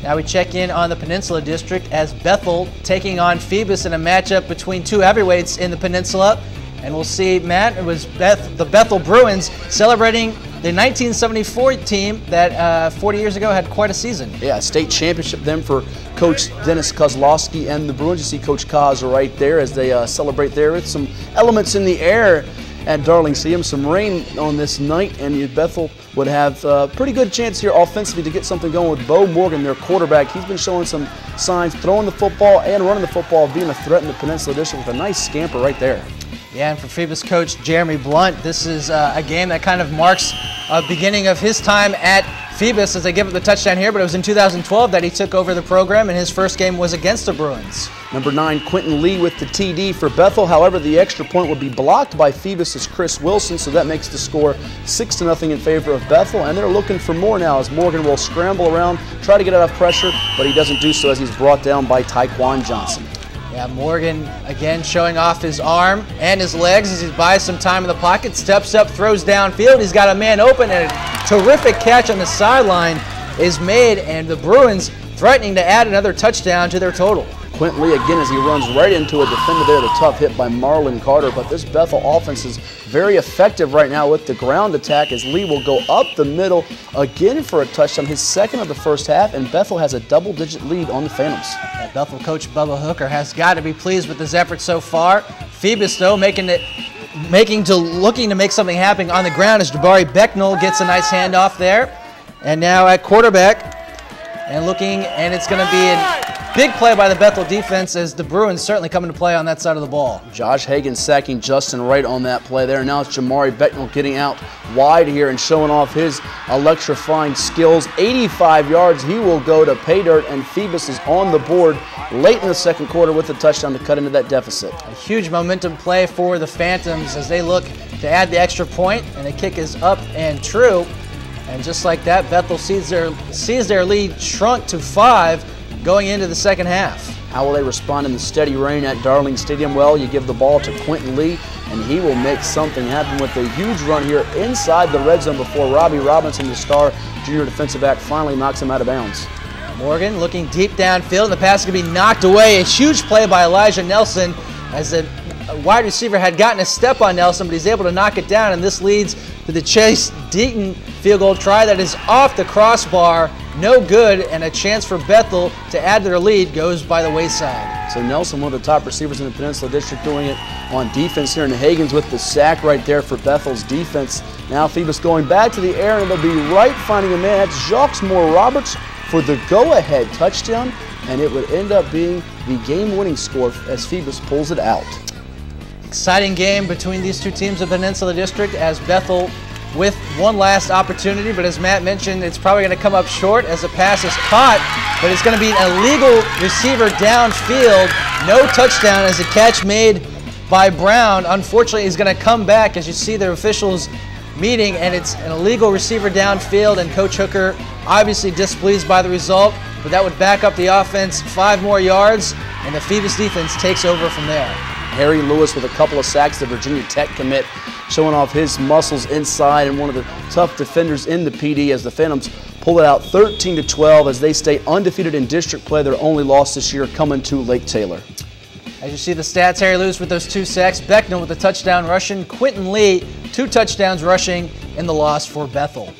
Now we check in on the Peninsula District as Bethel taking on Phoebus in a matchup between two heavyweights in the Peninsula. And we'll see, Matt, it was the Bethel Bruins celebrating the 1974 team that 40 years ago had quite a season. Yeah, state championship then for Coach Dennis Kozlowski and the Bruins. You see Coach Koz right there as they celebrate there with some elements in the air at Darling Stadium. Some rain on this night, and Bethel would have a pretty good chance here offensively to get something going with Bo Morgan, their quarterback. He's been showing some signs throwing the football and running the football, being a threat in the Peninsula District with a nice scamper right there. Yeah, and for Phoebus coach Jeremy Blunt, this is a game that kind of marks a beginning of his time at Phoebus as they give up the touchdown here, but it was in 2012 that he took over the program, and his first game was against the Bruins. Number 9, Quentin Lee with the TD for Bethel. However, the extra point would be blocked by Phoebus' Chris Wilson, so that makes the score 6-0 in favor of Bethel, and they're looking for more now as Morgan will scramble around, try to get out of pressure, but he doesn't do so as he's brought down by Tyquan Johnson. Yeah, Morgan again showing off his arm and his legs as he buys some time in the pocket, steps up, throws downfield. He's got a man open, and a terrific catch on the sideline is made, and the Bruins threatening to add another touchdown to their total. Quentin Lee again as he runs right into a defender there, the tough hit by Marlon Carter, but this Bethel offense is very effective right now with the ground attack as Lee will go up the middle again for a touchdown, his second of the first half, and Bethel has a double-digit lead on the Phantoms. Yeah, Bethel coach Bubba Hooker has got to be pleased with his efforts so far. Phoebus, though, looking to make something happen on the ground as Jabari Becknell gets a nice handoff there. And now at quarterback, and it's going to be an big play by the Bethel defense as the Bruins certainly come into play on that side of the ball. Josh Hagan sacking Justin Wright on that play there. Now it's Jamari Becknell getting out wide here and showing off his electrifying skills. 85 yards, he will go to pay dirt, and Phoebus is on the board late in the second quarter with a touchdown to cut into that deficit. A huge momentum play for the Phantoms as they look to add the extra point, and the kick is up and true. And just like that, Bethel sees their lead shrunk to 5 going into the second half. How will they respond in the steady rain at Darling Stadium? Well, you give the ball to Quentin Lee, and he will make something happen with a huge run here inside the red zone before Robbie Robinson, the star junior defensive back, finally knocks him out of bounds. Morgan looking deep downfield, and the pass is going to be knocked away. A huge play by Elijah Nelson as the wide receiver had gotten a step on Nelson, but he's able to knock it down, and this leads to the Chase Deaton field goal try that is off the crossbar. No good, and a chance for Bethel to add to their lead goes by the wayside. So Nelson, one of the top receivers in the Peninsula District, doing it on defense here, and Hagan's with the sack right there for Bethel's defense. Now Phoebus going back to the air, and they'll be right finding a man. That's Jacques Moore-Roberts for the go-ahead touchdown, and it would end up being the game-winning score as Phoebus pulls it out. Exciting game between these two teams of the Peninsula District as Bethel with one last opportunity, but as Matt mentioned, it's probably going to come up short as the pass is caught, but it's going to be an illegal receiver downfield. No touchdown as the catch made by Brown. Unfortunately, he's going to come back as you see the officials meeting, and it's an illegal receiver downfield, and Coach Hooker obviously displeased by the result, but that would back up the offense 5 more yards, and the Phoebus defense takes over from there. Harry Lewis with a couple of sacks, the Virginia Tech commit, showing off his muscles inside, and one of the tough defenders in the PD as the Phantoms pull it out 13-12 as they stay undefeated in district play. Their only loss this year coming to Lake Taylor. As you see the stats, Harry Lewis with those 2 sacks, Becknell with a touchdown rushing, Quentin Lee 2 touchdowns rushing in the loss for Bethel.